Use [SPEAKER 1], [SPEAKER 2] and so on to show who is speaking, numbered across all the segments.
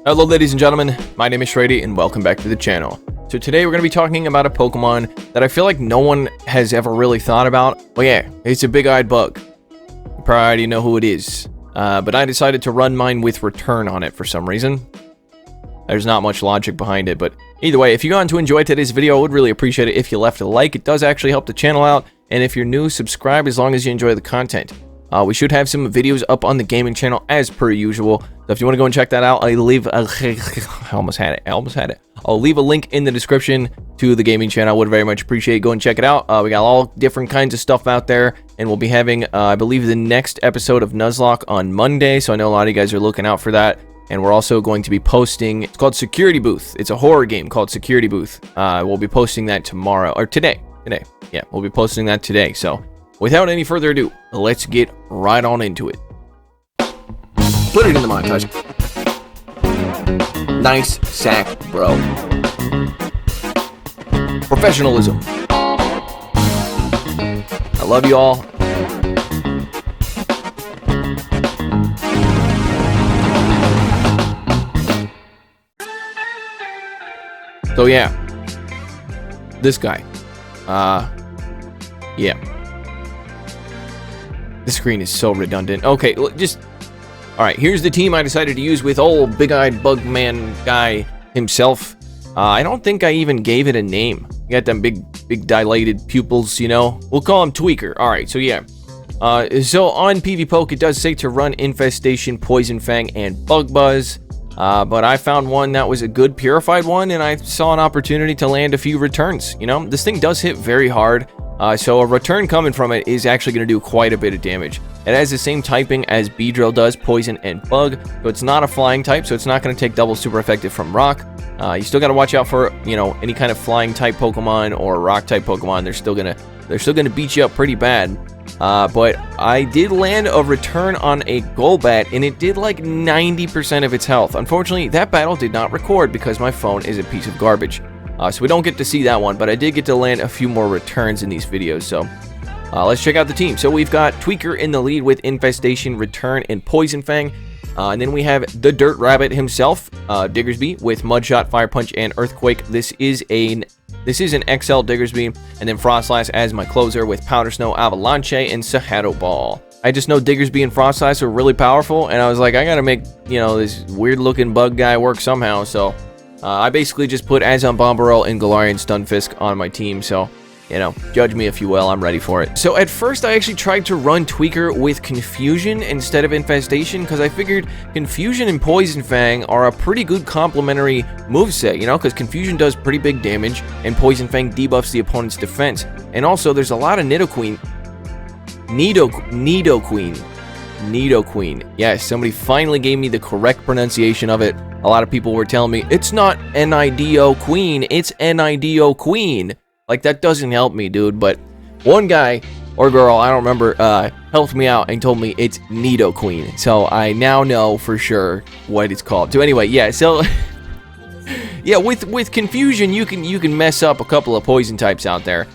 [SPEAKER 1] Hello ladies and gentlemen, my name is Shrady and welcome back to the channel. So today we're going to be talking about a Pokemon that I feel like no one has ever really thought about. Well yeah, it's a big-eyed bug. You probably already know who it is. But I decided to run mine with return on it for some reason. There's not much logic behind it, but either way, if you're going to enjoy today's video, I would really appreciate it if you left a like. It does actually help the channel out, and if you're new, subscribe as long as you enjoy the content. We should have some videos up on the gaming channel as per usual. So if you want to go and check that out, I almost had it. I'll leave a link in the description to the gaming channel. I would very much appreciate go and check it out. We got all different kinds of stuff out there, and we'll be having, I believe, the next episode of Nuzlocke on Monday. So I know a lot of you guys are looking out for that. And we're also going to be posting, it's called Security Booth. It's a horror game called Security Booth. We'll be posting that tomorrow, or today. Yeah, we'll be posting that today. So without any further ado, let's get right on into it. Put it in the montage. Nice sack, bro. Professionalism. I love you all. So yeah, this guy, yeah, the screen is so redundant. Okay, just, all right, here's the team I decided to use with old big-eyed bug man guy himself. I don't think I even gave it a name. You got them big dilated pupils, you know. We'll call him Tweaker. All right, so yeah. So on PvPoke, it does say to run Infestation, Poison Fang, and Bug Buzz. But I found one that was a good purified one, and I saw an opportunity to land a few returns. You know, this thing does hit very hard, so a return coming from it is actually going to do quite a bit of damage. It has the same typing as Beedrill does, Poison and Bug, so it's not a flying type, so it's not going to take double super effective from Rock. You still got to watch out for, you know, any kind of flying type Pokemon or Rock type Pokemon. They're still gonna beat you up pretty bad. But I did land a return on a Golbat, and it did like 90% of its health. Unfortunately, that battle did not record because my phone is a piece of garbage. So we don't get to see that one, but I did get to land a few more returns in these videos. So let's check out the team. So we've got Tweaker in the lead with Infestation, Return, and Poison Fang. And then we have the Dirt Rabbit himself, Diggersby, with Mudshot, Fire Punch, and Earthquake. This is an XL Diggersby, and then Froslass as my closer with Powder Snow, Avalanche, and Sahado Ball. I just know Diggersby and Froslass are really powerful, and I was like, I gotta make, you know, this weird-looking bug guy work somehow, so I basically just put Azon Bombarel and Galarian Stunfisk on my team, so, you know, judge me if you will, I'm ready for it. So at first, I actually tried to run Tweaker with Confusion instead of Infestation, because I figured Confusion and Poison Fang are a pretty good complementary moveset, you know, because Confusion does pretty big damage, and Poison Fang debuffs the opponent's defense. And also, there's a lot of Nidoqueen. Yes, somebody finally gave me the correct pronunciation of it. A lot of people were telling me, it's not Nido Queen, it's Nido Queen. Like, that doesn't help me, dude, but one guy, or girl, I don't remember, helped me out and told me it's Nidoqueen. So I now know for sure what it's called. So anyway, yeah, so yeah, with Confusion, you can mess up a couple of poison types out there.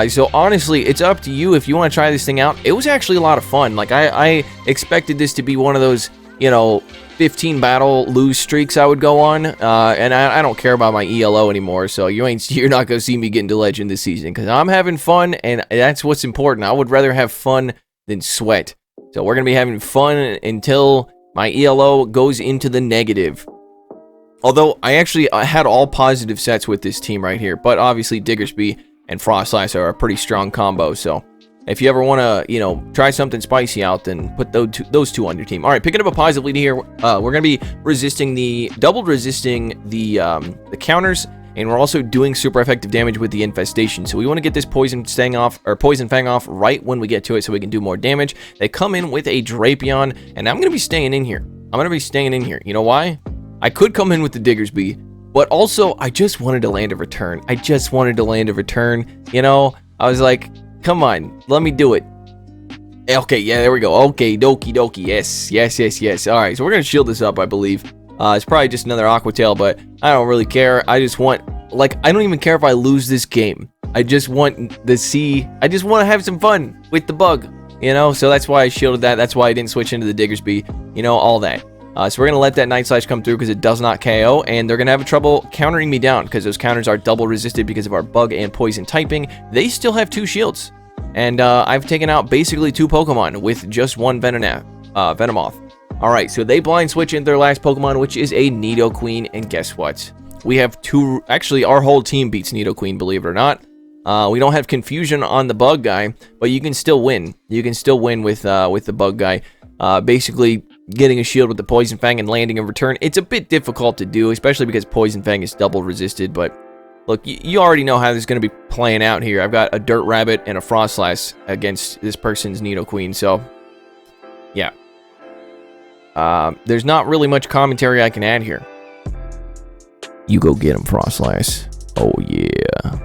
[SPEAKER 1] So honestly, it's up to you if you want to try this thing out. It was actually a lot of fun. Like, I expected this to be one of those, you know, 15 battle lose streaks I would go on, and I don't care about my ELO anymore, so you're not gonna see me get into Legend this season, because I'm having fun, and that's what's important. I would rather have fun than sweat. So we're gonna be having fun until my ELO goes into the negative. Although I had all positive sets with this team right here, but obviously Diggersby and Froslass are a pretty strong combo, so if you ever want to, you know, try something spicy out, then put those two on your team. All right, picking up a positive lead here. We're going to be double resisting the counters, and we're also doing super effective damage with the Infestation. So we want to get this Poison Fang off right when we get to it so we can do more damage. They come in with a Drapion, and I'm going to be staying in here. You know why? I could come in with the Diggersby, but also I just wanted to land a return. You know, I was like, come on, let me do it. Okay, yeah, there we go. Okay, dokie. Yes. All right, so we're going to shield this up, I believe. It's probably just another Aqua Tail, but I don't really care. I just want, like, I don't even care if I lose this game. I just want to have some fun with the bug, you know? So that's why I shielded that. That's why I didn't switch into the Diggersby, you know, all that. So we're going to let that Night Slash come through because it does not KO, and they're going to have trouble countering me down because those counters are double resisted because of our bug and poison typing. They still have 2 shields, and I've taken out basically 2 Pokemon with just 1 Venomoth. Alright, so they blind switch in their last Pokemon, which is a Nidoqueen, and guess what? We have 2, actually our whole team beats Nidoqueen, believe it or not. We don't have confusion on the bug guy, but you can still win. You can still win with the bug guy. Basically, getting a shield with the Poison Fang and landing in return. It's a bit difficult to do, especially because Poison Fang is double resisted, but look, you already know how this is going to be playing out here. I've got a Dirt Rabbit and a Froslass against this person's Nidoqueen, so yeah. There's not really much commentary I can add here. You go get him, Froslass. Oh, yeah.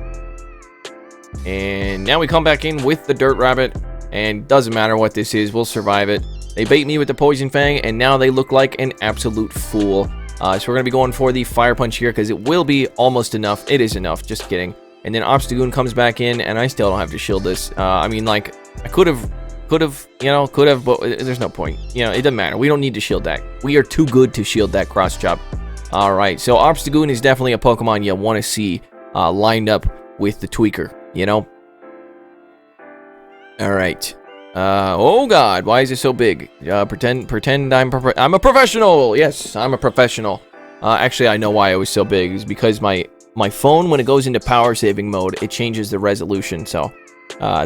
[SPEAKER 1] And now we come back in with the Dirt Rabbit, and doesn't matter what this is, we'll survive it. They bait me with the Poison Fang, and now they look like an absolute fool. So we're going to be going for the Fire Punch here, because it will be almost enough. It is enough, just kidding. And then Obstagoon comes back in, and I still don't have to shield this. I mean, like, I could have, but there's no point. You know, it doesn't matter. We don't need to shield that. We are too good to shield that cross chop. Alright, so Obstagoon is definitely a Pokemon you want to see lined up with the Tweaker, you know? Alright. Oh god, why is it so big? Pretend I'm a professional! Yes, I'm a professional. Actually, I know why it was so big. It's because my phone, when it goes into power saving mode, it changes the resolution, so...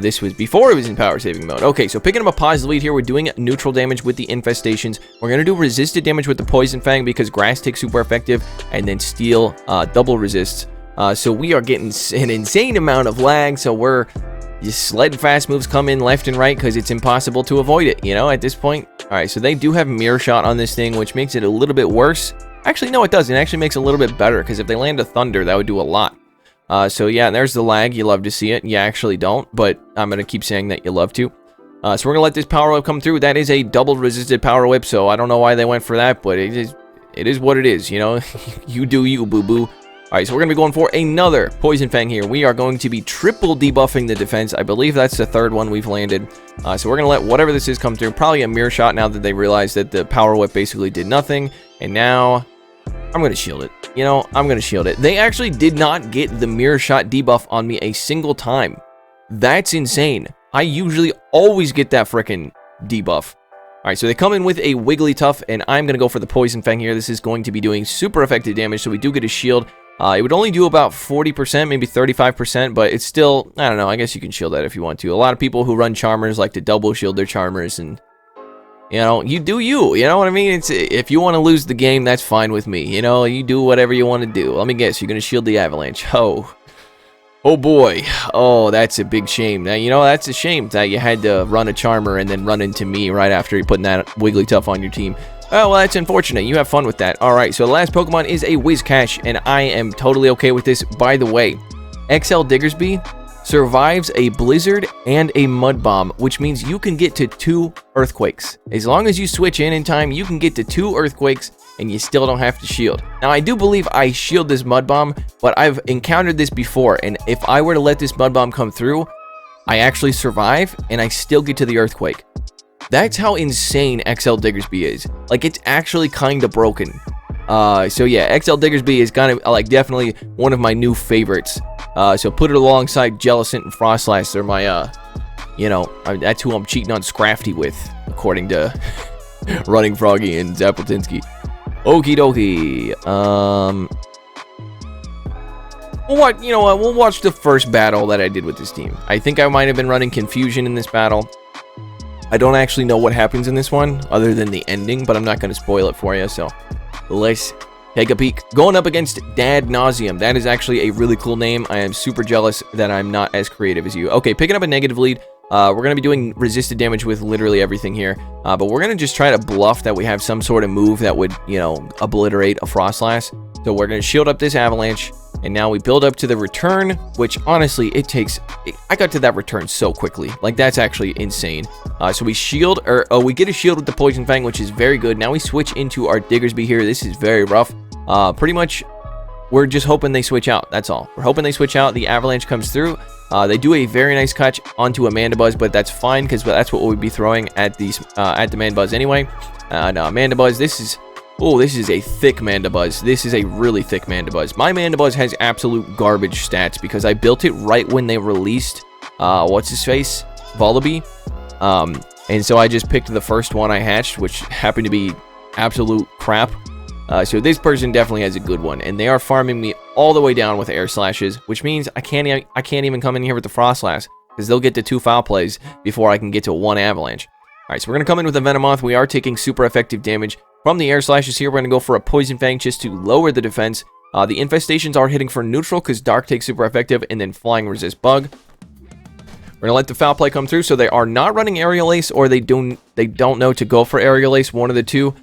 [SPEAKER 1] this was before it was in power saving mode. Okay, so picking up a positive lead here, we're doing neutral damage with the infestations. We're going to do resisted damage with the Poison Fang because Grass Tick super effective, and then Steel double resists. So we are getting an insane amount of lag, so we're just letting fast moves come in left and right because it's impossible to avoid it, you know, at this point. Alright, so they do have Mirror Shot on this thing, which makes it a little bit worse. Actually, no, it doesn't. It actually makes it a little bit better because if they land a Thunder, that would do a lot. So yeah, there's the lag. You love to see it. You actually don't, but I'm going to keep saying that you love to. So we're going to let this Power Whip come through. That is a double resisted Power Whip, so I don't know why they went for that, but it is what it is, you know? You do you, boo-boo. Alright, so we're going to be going for another Poison Fang here. We are going to be triple debuffing the defense. I believe that's the 3rd one we've landed. So we're going to let whatever this is come through. Probably a Mirror Shot now that they realized that the Power Whip basically did nothing. And now I'm going to shield it. You know, I'm going to shield it. They actually did not get the Mirror Shot debuff on me a single time. That's insane. I usually always get that frickin' debuff. Alright, so they come in with a Wigglytuff, and I'm going to go for the Poison Fang here. This is going to be doing super effective damage, so we do get a shield. It would only do about 40%, maybe 35%, but it's still, I don't know, I guess you can shield that if you want to. A lot of people who run Charmers like to double shield their Charmers, and you know, you do you know what I mean? It's, if you want to lose the game, that's fine with me. You know, you do whatever you want to do. Let me guess, you're going to shield the Avalanche. Oh boy. Oh, that's a big shame. Now, you know, that's a shame that you had to run a Charmer and then run into me right after you're putting that Wigglytuff on your team. Oh, well, that's unfortunate. You have fun with that. Alright, so the last Pokemon is a Whiscash, and I am totally okay with this. By the way, XL Diggersby survives a blizzard and a mud bomb, which means you can get to 2 earthquakes. As long as you switch in time, you can get to 2 earthquakes, and you still don't have to shield. Now, I do believe I shield this mud bomb, but I've encountered this before, and if I were to let this mud bomb come through, I actually survive, and I still get to the earthquake. That's how insane XL Diggersby is. Like, it's actually kind of broken. So yeah, XL Diggersby is kind of, like, definitely one of my new favorites. So put it alongside Jellicent and Froslass. They're my, you know, that's who I'm cheating on Scrafty with, according to Running Froggy and Zappletinsky. Okie dokie. We'll watch the first battle that I did with this team. I think I might have been running Confusion in this battle. I don't actually know what happens in this one, other than the ending, but I'm not going to spoil it for you, so let's take a peek. Going up against Dad Nauseum. That is actually a really cool name. I am super jealous that I'm not as creative as you. Okay, picking up a negative lead. We're going to be doing resisted damage with literally everything here, but we're going to just try to bluff that we have some sort of move that would, you know, obliterate a Froslass. So we're going to shield up this Avalanche, and now we build up to the return, which honestly, I got to that return so quickly. Like, that's actually insane. So we shield, we get a shield with the Poison Fang, which is very good. Now we switch into our Diggersby here. This is very rough. Pretty much, we're just hoping they switch out. That's all. We're hoping they switch out. The Avalanche comes through. They do a very nice catch onto a Mandibuzz, but that's fine because that's what we'll be throwing at the Mandibuzz anyway. No, Mandibuzz, this is Oh, this is a thick Mandibuzz. This is a really thick Mandibuzz. My Mandibuzz has absolute garbage stats because I built it right when they released, what's his face? Vullaby. And so I just picked the first one I hatched, which happened to be absolute crap. So this person definitely has a good one, and they are farming me all the way down with air slashes, which means I can't even come in here with the Froslass, because they'll get to 2 foul plays before I can get to 1 avalanche. Alright, so we're going to come in with a Venomoth. We are taking super effective damage from the air slashes here. We're going to go for a Poison Fang just to lower the defense. The infestations are hitting for neutral because Dark takes super effective, and then Flying resist Bug. We're going to let the foul play come through, so they are not running Aerial Ace, or they don't know to go for Aerial Ace, one of the two.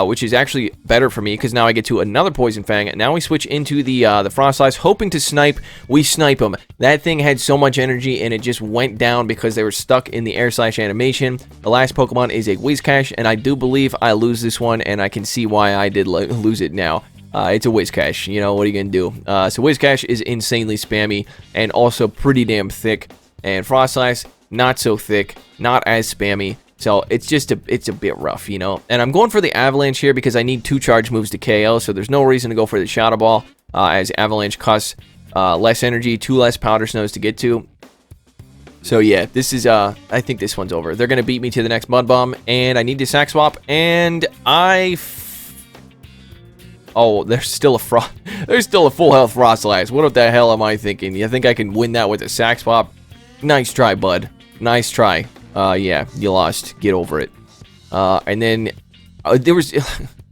[SPEAKER 1] Which is actually better for me because now I get to another Poison Fang. Now we switch into the Froslass, hoping to snipe. We snipe him. That thing had so much energy and it just went down because they were stuck in the air slash animation. The last Pokemon is a Whiscash, and I do believe I lose this one, and I can see why I did lose it now. It's a Whiscash. You know, what are you going to do? So Whiscash is insanely spammy and also pretty damn thick. And Froslass, not so thick, not as spammy. So it's a bit rough, you know. And I'm going for the Avalanche here because I need 2 charge moves to KO, so there's no reason to go for the Shadow Ball, as Avalanche costs less energy, 2 less Powder Snows to get to. So yeah, this is, I think this one's over. They're going to beat me to the next Mud Bomb, and I need to Sack Swap, and oh, there's still a full health Froslass. What the hell am I thinking? You think I can win that with a Sack Swap? Nice try, bud. Nice try. Yeah, you lost. Get over it. And then there was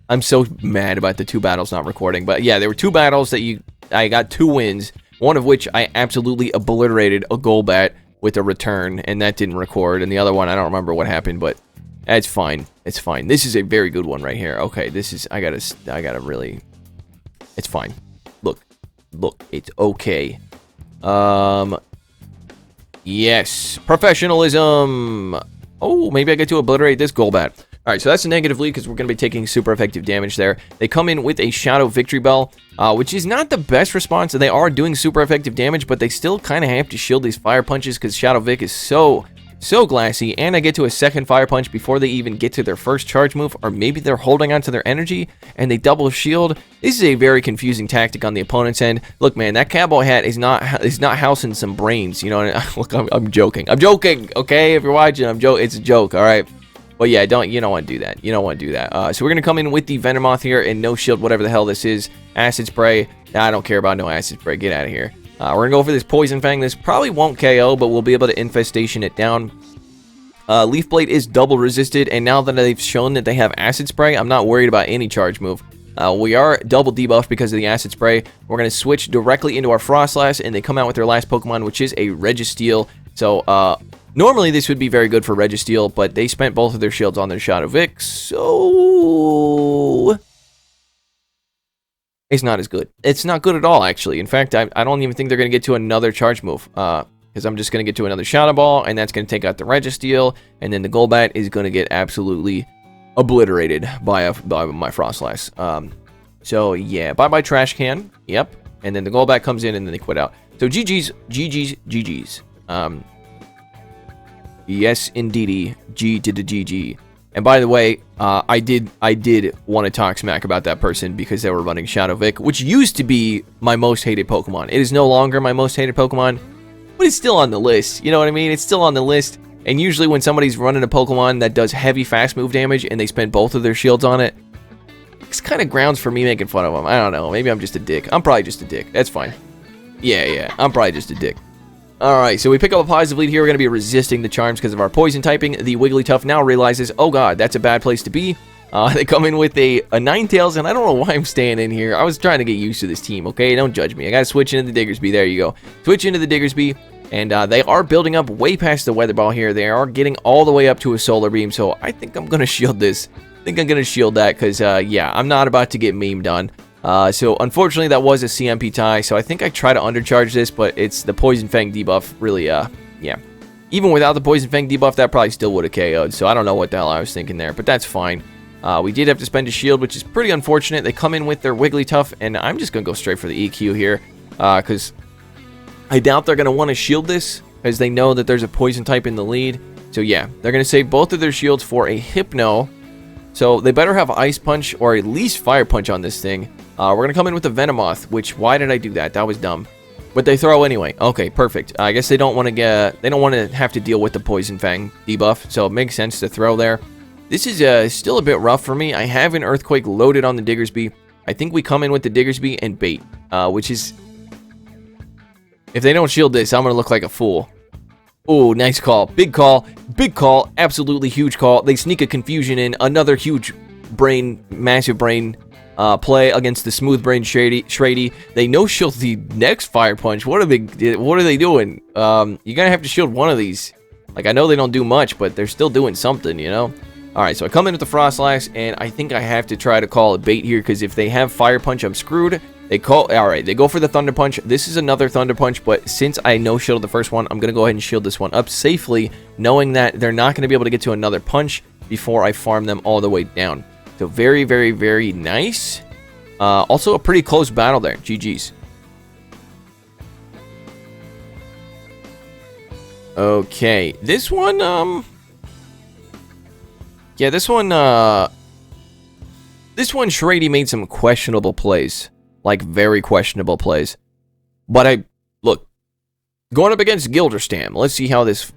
[SPEAKER 1] I'm so mad about the 2 battles not recording, but yeah, there were 2 battles that I got 2 wins, one of which I absolutely obliterated a Golbat with a return, and that didn't record, and the other one I don't remember what happened, but that's fine. It's fine. This is a very good one right here. Okay, this is I gotta really, it's fine. Look, it's okay. Yes, professionalism. Oh, maybe I get to obliterate this Golbat. All right, so that's a negative lead because we're going to be taking super effective damage there. They come in with a Shadow Victory Bell, which is not the best response. They are doing super effective damage, but they still kind of have to shield these Fire Punches because Shadow Vic is so glassy, and I get to a second Fire Punch before they even get to their first charge move, or maybe they're holding onto their energy and they double shield. This is a very confusing tactic on the opponent's end. Look, man, that cowboy hat is not housing some brains, you know. Look, I'm joking. I'm joking, okay? If you're watching, it's a joke, all right? But yeah, you don't want to do that. You don't want to do that. So we're going to come in with the Venomoth here and no shield, whatever the hell this is. Acid Spray. I don't care about no Acid Spray. Get out of here. We're going to go for this Poison Fang. This probably won't KO, but we'll be able to Infestation it down. Leaf Blade is double resisted, and now that they've shown that they have Acid Spray, I'm not worried about any charge move. We are double debuffed because of the Acid Spray. We're going to switch directly into our Froslass, and they come out with their last Pokemon, which is a Registeel. So, normally this would be very good for Registeel, but they spent both of their shields on their Shadow Vic, so it's not as good. It's not good at all, actually. In fact, I don't even think they're going to get to another charge move, because I'm just going to get to another Shadow Ball, and that's going to take out the Registeel, and then the Golbat is going to get absolutely obliterated by my Froslass. So, yeah, bye-bye Trash Can. Yep. And then the Golbat comes in, and then they quit out. So, GG's. Yes, indeedy. G to the GG. And by the way, I did want to talk smack about that person because they were running Shadow Vic, which used to be my most hated Pokemon. It is no longer my most hated Pokemon, but it's still on the list. You know what I mean? It's still on the list. And usually when somebody's running a Pokemon that does heavy fast move damage and they spend both of their shields on it, it's kind of grounds for me making fun of them. I don't know. Maybe I'm just a dick. I'm probably just a dick. That's fine. Yeah. I'm probably just a dick. Alright, so we pick up a positive lead here. We're going to be resisting the charms because of our poison typing. The Wigglytuff now realizes, oh god, that's a bad place to be. They come in with a Ninetales, and I don't know why I'm staying in here. I was trying to get used to this team, okay? Don't judge me. I got to switch into the Diggersby. There you go. Switch into the Diggersby, and they are building up way past the Weather Ball here. They are getting all the way up to a Solar Beam, so I think I'm going to shield this. I think I'm going to shield that because, yeah, I'm not about to get memed on. So unfortunately that was a CMP tie, so I think I try to undercharge this, but it's the Poison Fang debuff really, yeah. Even without the Poison Fang debuff, that probably still would have KO'd, so I don't know what the hell I was thinking there, but that's fine. We did have to spend a shield, which is pretty unfortunate. They come in with their Wigglytuff, and I'm just going to go straight for the EQ here, because I doubt they're going to want to shield this, because they know that there's a Poison type in the lead. So yeah, they're going to save both of their shields for a Hypno. So they better have Ice Punch or at least Fire Punch on this thing. We're going to come in with the Venomoth, which, why did I do that? That was dumb. But they throw anyway. Okay, perfect. I guess they don't want to have to deal with the Poison Fang debuff, so it makes sense to throw there. This is still a bit rough for me. I have an Earthquake loaded on the Diggersby. I think we come in with the Diggersby and bait, which is... If they don't shield this, I'm going to look like a fool. Oh, nice call. Big call. Big call. Absolutely huge call. They sneak a confusion in. Another huge brain, massive brain play against the smooth brain Shrady. They no shield the next Fire Punch. What are they doing? You're gonna have to shield one of these. Like, I know they don't do much, but they're still doing something, you know? Alright, so I come in with the Froslass, and I think I have to try to call a bait here, because if they have Fire Punch, I'm screwed. Alright, they go for the Thunder Punch. This is another Thunder Punch, but since I no-shielded the first one, I'm gonna go ahead and shield this one up safely, knowing that they're not gonna be able to get to another punch before I farm them all the way down. So very, very, very nice. Also a pretty close battle there. GG's. Okay. This one, yeah, this one, Shrady made some questionable plays. Like, very questionable plays. But look, going up against Gilderstam. Let's see how this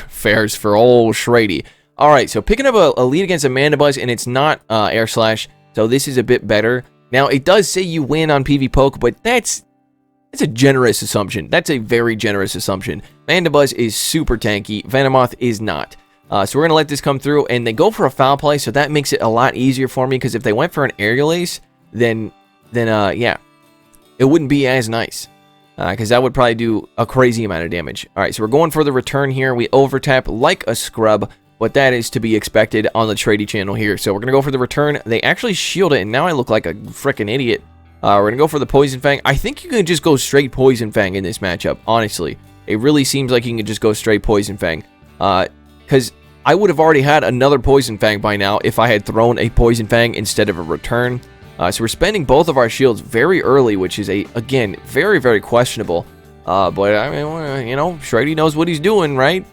[SPEAKER 1] fares for old Shrady. Alright, so picking up a lead against a Mandibuzz, and it's not Air Slash, so this is a bit better. Now, it does say you win on PV Poke, but that's a generous assumption. That's a very generous assumption. Mandibuzz is super tanky. Venomoth is not. So we're going to let this come through, and they go for a foul play, so that makes it a lot easier for me, because if they went for an Aerial Ace, then yeah, it wouldn't be as nice. Because that would probably do a crazy amount of damage. Alright, so we're going for the return here. We overtap like a scrub. But that is to be expected on the Shrady channel here. So we're going to go for the return. They actually shield it, and now I look like a freaking idiot. We're going to go for the Poison Fang. I think you can just go straight Poison Fang in this matchup, honestly. It really seems like you can just go straight Poison Fang. Because I would have already had another Poison Fang by now if I had thrown a Poison Fang instead of a return. So we're spending both of our shields very early, which is, again, very, very questionable. But, I mean, you know, Shrady knows what he's doing, right?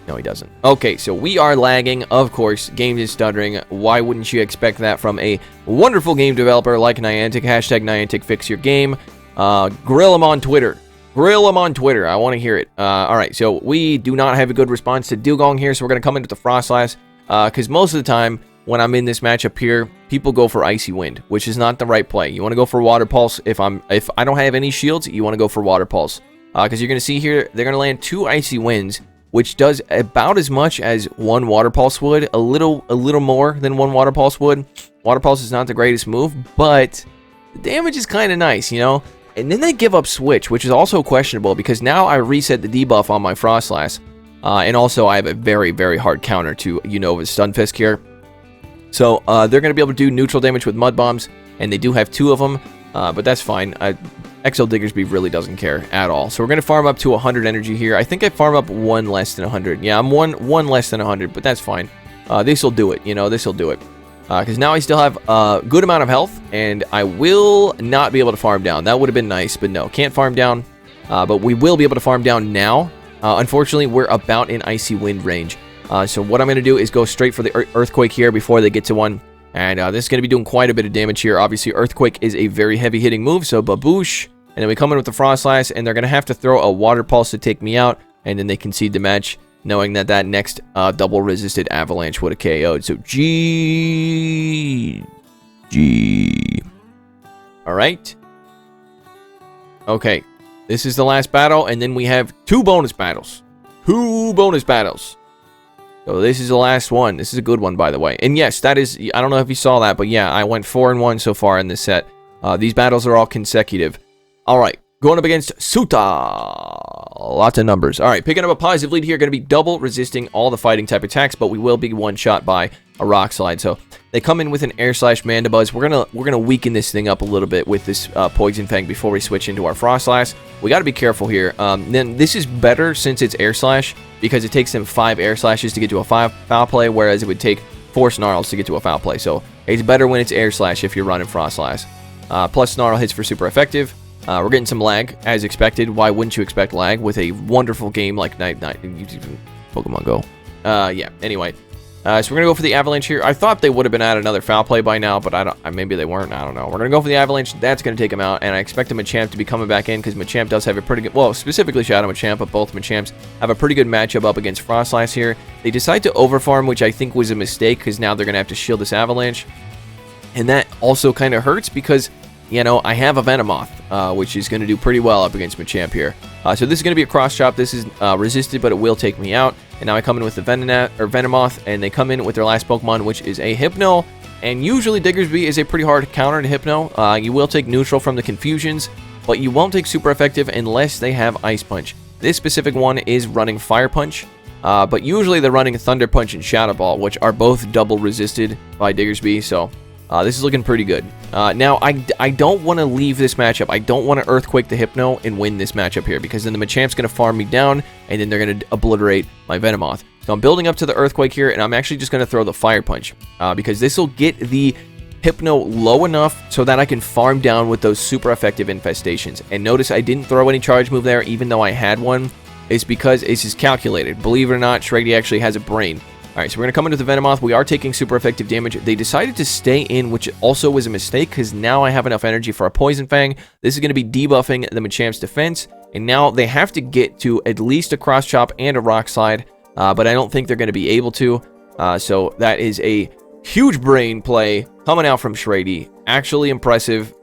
[SPEAKER 1] No, he doesn't. Okay, so we are lagging. Of course, game is stuttering. Why wouldn't you expect that from a wonderful game developer like Niantic? Hashtag Niantic fix your game. Grill him on Twitter. Grill him on Twitter. I want to hear it. Alright, so we do not have a good response to Dugong here, so we're going to come into the Froslass. Because most of the time, when I'm in this matchup here, people go for Icy Wind, which is not the right play. You want to go for Water Pulse. If I don't have any shields, you want to go for Water Pulse. Because you're going to see here, they're going to land 2 Icy Winds, which does about as much as 1 Water Pulse would, a little more than 1 Water Pulse would. Water Pulse is not the greatest move, but the damage is kind of nice, you know? And then they give up Switch, which is also questionable, because now I reset the debuff on my Froslass, and also I have a very, very hard counter to Unova's Stunfisk here. So they're going to be able to do neutral damage with Mud Bombs, and they do have 2 of them, but that's fine. XL Diggersby really doesn't care at all. So we're going to farm up to 100 energy here. I think I farm up 1 less than 100. Yeah, I'm one less than 100, but that's fine. This will do it, you know, this will do it. Because now I still have a good amount of health, and I will not be able to farm down. That would have been nice, but no, can't farm down. But we will be able to farm down now. Unfortunately, we're about in Icy Wind range. So what I'm going to do is go straight for the Earthquake here before they get to one. And this is going to be doing quite a bit of damage here. Obviously, Earthquake is a very heavy-hitting move, so baboosh. And then we come in with the Froslass, and they're going to have to throw a Water Pulse to take me out, and then they concede the match, knowing that that next double-resisted Avalanche would have KO'd. So, G. Alright. Okay. This is the last battle, and then we have 2 bonus battles. 2 bonus battles. So this is the last one. This is a good one, by the way. And yes, that is... I don't know if you saw that, but yeah, I went 4-1 so far in this set. These battles are all consecutive. Alright, going up against Suta. Lots of numbers. Alright, picking up a positive lead here. Going to be double resisting all the fighting type attacks, but we will be one-shot by a Rock Slide. So they come in with an Air Slash Mandibuzz. We're gonna weaken this thing up a little bit with this Poison Fang before we switch into our Froslass. We got to be careful here. Then this is better since it's Air Slash, because it takes them 5 Air Slashes to get to a foul play, whereas it would take 4 Snarls to get to a foul play. So it's better when it's Air Slash if you're running Froslass. Plus Snarl hits for super effective. We're getting some lag, as expected. Why wouldn't you expect lag with a wonderful game like Pokemon Go? Yeah, anyway. So we're going to go for the Avalanche here. I thought they would have been at another foul play by now, but maybe they weren't. I don't know. We're going to go for the Avalanche. That's going to take him out, and I expect the Machamp to be coming back in because Machamp does have a pretty good... Well, specifically Shadow Machamp, but both Machamps have a pretty good matchup up against Froslass here. They decide to overfarm, which I think was a mistake because now they're going to have to shield this Avalanche. And that also kind of hurts because, you know, I have a Venomoth, which is going to do pretty well up against Machamp here. So this is going to be a cross chop. This is resisted, but it will take me out. And now I come in with the Venomoth, and they come in with their last Pokemon, which is a Hypno. And usually Diggersby is a pretty hard counter to Hypno. You will take neutral from the Confusions, but you won't take super effective unless they have Ice Punch. This specific one is running Fire Punch, but usually they're running Thunder Punch and Shadow Ball, which are both double resisted by Diggersby, so this is looking pretty good. Now, I don't want to leave this matchup. I don't want to Earthquake the Hypno and win this matchup here, because then the Machamp's going to farm me down, and then they're going to obliterate my Venomoth. So I'm building up to the Earthquake here, and I'm actually just going to throw the Fire Punch, because this will get the Hypno low enough so that I can farm down with those super effective infestations. And notice I didn't throw any charge move there, even though I had one. It's because it's just calculated. Believe it or not, Shrady actually has a brain. Alright, so we're going to come into the Venomoth. We are taking super effective damage. They decided to stay in, which also was a mistake, because now I have enough energy for a Poison Fang. This is going to be debuffing the Machamp's defense, and now they have to get to at least a Cross Chop and a Rock Slide, but I don't think they're going to be able to. So that is a huge brain play coming out from Shrady. Actually impressive.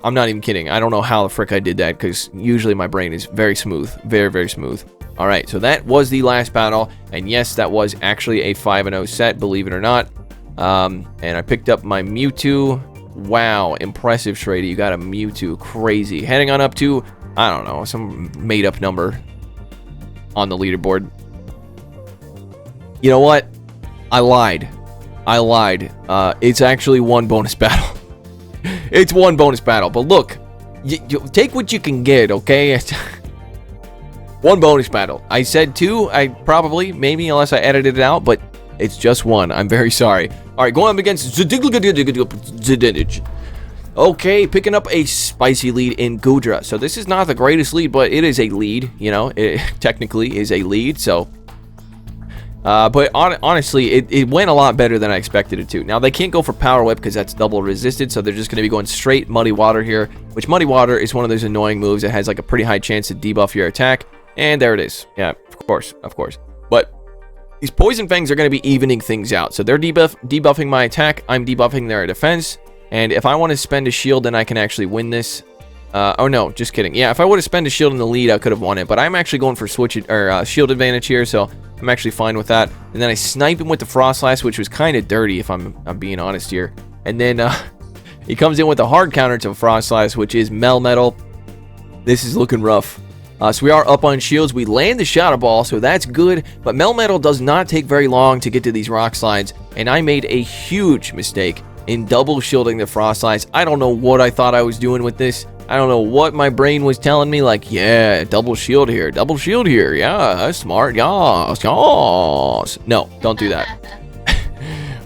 [SPEAKER 1] I'm not even kidding. I don't know how the frick I did that, because usually my brain is very smooth. Very, very smooth. Alright, so that was the last battle, and yes, that was actually a 5-0 set, believe it or not. And I picked up my Mewtwo. Wow, impressive, Shrady. You got a Mewtwo. Crazy. Heading on up to, I don't know, some made-up number on the leaderboard. You know what? I lied. It's actually one bonus battle. It's one bonus battle, but look, you take what you can get, okay? One bonus battle. I said two, maybe, unless I edited it out, but it's just one. I'm very sorry. Alright, going up against Zidinich. Okay, picking up a spicy lead in Goodra. So this is not the greatest lead, but it is a lead, you know. It technically is a lead, so... but honestly, it went a lot better than I expected it to. Now, they can't go for Power Whip because that's double resisted, so they're just going to be going straight Muddy Water here, which Muddy Water is one of those annoying moves that has like a pretty high chance to debuff your attack. And there it is. Yeah, of course. But these Poison Fangs are going to be evening things out. So they're debuffing my attack. I'm debuffing their defense. And if I want to spend a shield, then I can actually win this. Oh, no, just kidding. Yeah, if I would have spent a shield in the lead, I could have won it. But I'm actually going for shield advantage here, so I'm actually fine with that. And then I snipe him with the Froslass, which was kind of dirty, if I'm being honest here. And then he comes in with a hard counter to Froslass, which is Melmetal. This is looking rough. So we are up on shields. We land the Shadow Ball, so that's good. But Melmetal does not take very long to get to these rock slides. And I made a huge mistake in double shielding the Froslass. I don't know what I thought I was doing with this. I don't know what my brain was telling me. Like, yeah, double shield here. Double shield here. Yeah, that's smart. Yas. No, don't do that.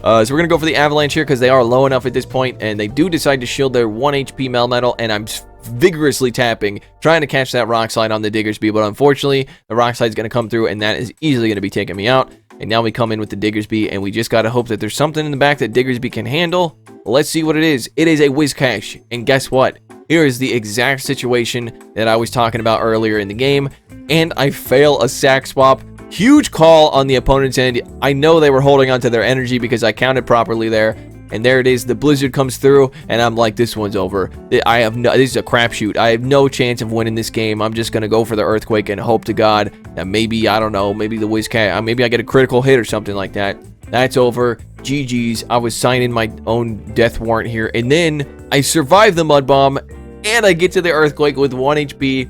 [SPEAKER 1] So we're going to go for the Avalanche here because they are low enough at this point. And they do decide to shield their 1 HP Melmetal. And I'm vigorously tapping, trying to catch that Rock Slide on the Diggersby, but unfortunately, the Rock Slide is going to come through, and that is easily going to be taking me out. And now we come in with the Diggersby, and we just got to hope that there's something in the back that Diggersby can handle. Let's see what it is. It is a Whiscash, and guess what? Here is the exact situation that I was talking about earlier in the game, and I fail a sack swap. Huge call on the opponent's end. I know they were holding on to their energy because I counted properly there. And there it is. The Blizzard comes through, and I'm like, this one's over. This is a crapshoot. I have no chance of winning this game. I'm just going to go for the Earthquake and hope to God that maybe, I don't know, maybe the Whiscash, maybe I get a critical hit or something like that. That's over. GG's. I was signing my own death warrant here. And then I survive the Mud Bomb, and I get to the Earthquake with 1 HP.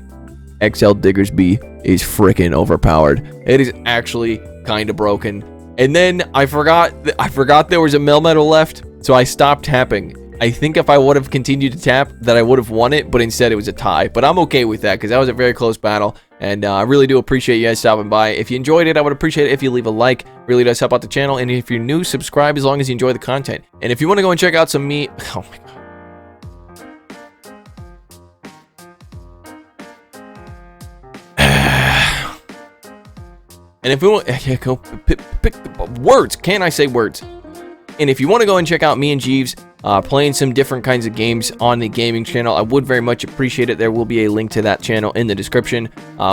[SPEAKER 1] XL Diggersby is freaking overpowered. It is actually kind of broken. And then I forgot there was a Melmetal left, so I stopped tapping. I think if I would have continued to tap, that I would have won it, but instead it was a tie. But I'm okay with that, because that was a very close battle, and I really do appreciate you guys stopping by. If you enjoyed it, I would appreciate it if you leave a like. It really does help out the channel, and if you're new, subscribe as long as you enjoy the content. And if you want to go and check out some oh my god. And if you want, yeah, go pick words. Can I say words? And if you want to go and check out me and Jeeves playing some different kinds of games on the gaming channel, I would very much appreciate it. There will be a link to that channel in the description.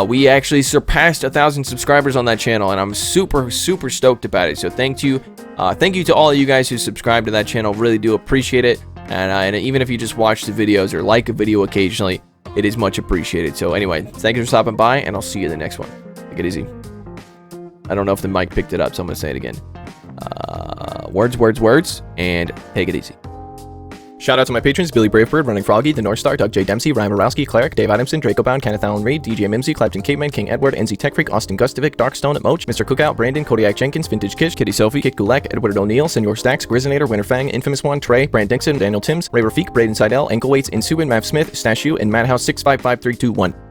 [SPEAKER 1] We actually surpassed 1,000 subscribers on that channel, and I'm super stoked about it. So thank you to all of you guys who subscribe to that channel. Really do appreciate it. And even if you just watch the videos or like a video occasionally, it is much appreciated. So anyway, thank you for stopping by, and I'll see you in the next one. Take it easy. I don't know if the mic picked it up, so I'm going to say it again. Words, and take it easy. Shout out to my patrons: Billy Bravebird, Running Froggy, The North Star, Doug J. Dempsey, Ryan Borowski, Cleric, Dave Adamson, Draco Bound, Kenneth Allen Reed, DJ Mimsy, Clapton Caveman, King Edward, NZ Tech Freak, Austin Gustovic, Darkstone, Moach, Mr. Cookout, Brandon, Kodiak Jenkins, Vintage Kish, Kitty Sophie, Kit Gulek, Edward O'Neill, Senor Stacks, Grizzinator, Winterfang, Infamous One, Trey, Brand Dixon, Daniel Timms, Ray Rafik, Braden Seidel, Ankleweights, Insuin, Mav Smith, Stashu, and Madhouse 655321.